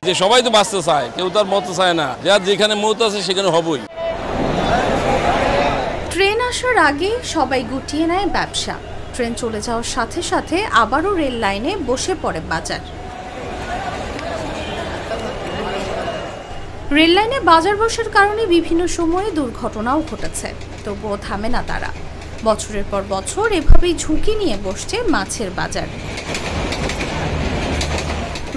যে সবাই তো বাঁচতে চায়, কেউ তার মরতে চায় না, যার যেখানে মত আছে সেখানে হবই। ট্রেন আসার আগে সবাই গুটিয়ে নেয় ব্যবসা। ট্রেন চলে যাওয়ার সাথে সাথে আবারও রেল লাইনে বসে পড়ে বাজার। রেল লাইনে বাজার বসার কারণে বিভিন্ন সময়ে দুর্ঘটনাও ঘটেছে, তবুও থামে না তারা। বছরের পর বছর এভাবেই ঝুঁকি নিয়ে বসছে মাছের বাজার।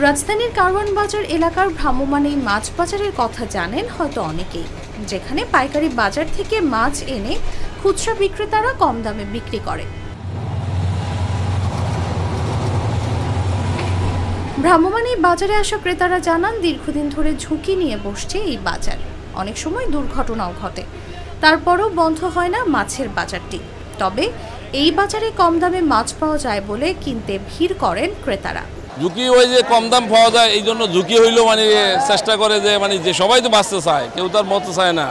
রাজধানীর কারওয়ান বাজার এলাকার ভ্রাম্যমাণ এই মাছ বাজারের কথা জানেন হয়তো অনেকেই, যেখানে পাইকারি বাজার থেকে মাছ এনে খুচরা বিক্রেতারা কম দামে বিক্রি করে। ভ্রাম্যমাণ এই বাজারে আসা ক্রেতারা জানান, দীর্ঘদিন ধরে ঝুঁকি নিয়ে বসছে এই বাজার। অনেক সময় দুর্ঘটনাও ঘটে, তারপরও বন্ধ হয় না মাছের বাজারটি। তবে এই বাজারে কম দামে মাছ পাওয়া যায় বলে কিনতে ভিড় করেন ক্রেতারা। ঝুঁকি ওই যে কম দাম পাওয়া যায়, এই জন্য ঝুঁকি হইলেও চেষ্টা করে যে সবাই তো বাঁচতে চায়, কেউ তার মরতে চায় না।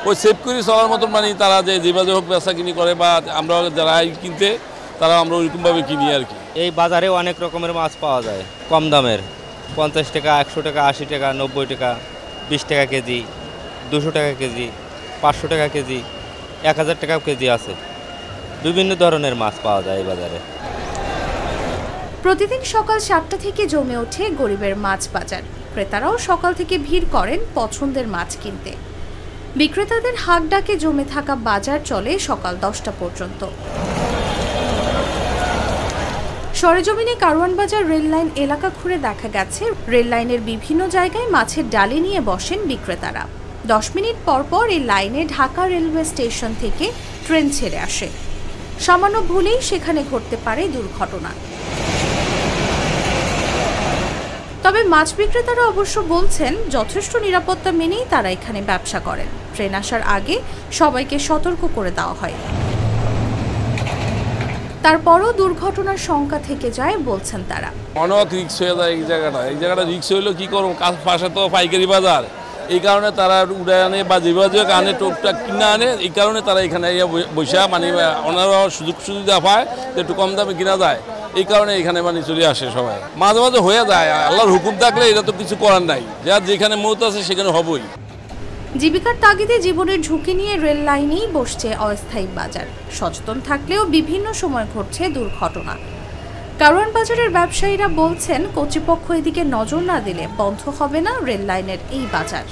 ওই সেভ করে চলার মতন তারা যেভাবে হোক বেচা কিনি করে, বা আমরা যারা কিনতে তারা আমরা ওইরকমভাবে কিনি আর কি। এই বাজারে অনেক রকমের মাছ পাওয়া যায় কম দামের, 50 টাকা, 100 টাকা, 80 টাকা, 90 টাকা, 20 টাকা কেজি, 200 টাকা কেজি, 500 টাকা কেজি, 1000 টাকা কেজি আছে। বিভিন্ন ধরনের মাছ পাওয়া যায় এই বাজারে। প্রতিদিন সকাল 7টা থেকে জমে ওঠে গরিবের মাছ বাজার। ক্রেতারাও সকাল থেকে ভিড় করেন পছন্দের মাছ কিনতে। বিক্রেতাদের হাক ডাকে জমে থাকা বাজার চলে সকাল 10টা পর্যন্ত। সরেজমিনে কারওয়ান বাজার রেল লাইন এলাকা ঘুরে দেখা গেছে, রেল লাইনের বিভিন্ন জায়গায় মাছের ডালি নিয়ে বসেন বিক্রেতারা। 10 মিনিট পর পর এই লাইনে ঢাকা রেলওয়ে স্টেশন থেকে ট্রেন ছেড়ে আসে। সামান্য ভুলেই সেখানে ঘটতে পারে দুর্ঘটনা। তবে মাছ বিক্রেতারা অবশ্য বলছেন, যথেষ্ট নিরাপত্তা মেনেই তারা এখানে ব্যবসা করেন। ট্রেন আসার আগে সবাইকে সতর্ক করে দেওয়া হয়। তারপরও দুর্ঘটনার শঙ্কা থেকে যায় বলছেন তারা। অনেক রিক্স হয়ে যায় এই জায়গাটা রিক্স হইলেও কি করবো, পাশে তো পাইকারি বাজার, এই কারণে তারা উড়ে আনে বা যেভাবে আনে টুকটাক কিনে আনে। এই কারণে তারা এখানে বৈশা ওনারা সুযোগ সুবিধা পায়, একটু কম দামে কিনা যায়, এই কারণে এখানে চলে আসে সবাই। মাঝে মাঝে হয়ে যায়, আল্লাহর হুকুম থাকলে এটা তো কিছু করার নাই, যার যেখানে মত আছে সেখানে হবই। জীবিকার তাগিদে জীবনের ঝুঁকি নিয়ে রেল লাইনেই বসছে অস্থায়ী বাজার। সচেতন থাকলেও বিভিন্ন সময় ঘটছে দুর্ঘটনা। কারওয়ান বাজারের ব্যবসায়ীরা বলছেন, কর্তৃপক্ষ এদিকে নজর না দিলে বন্ধ হবে না রেল লাইনের এই বাজার।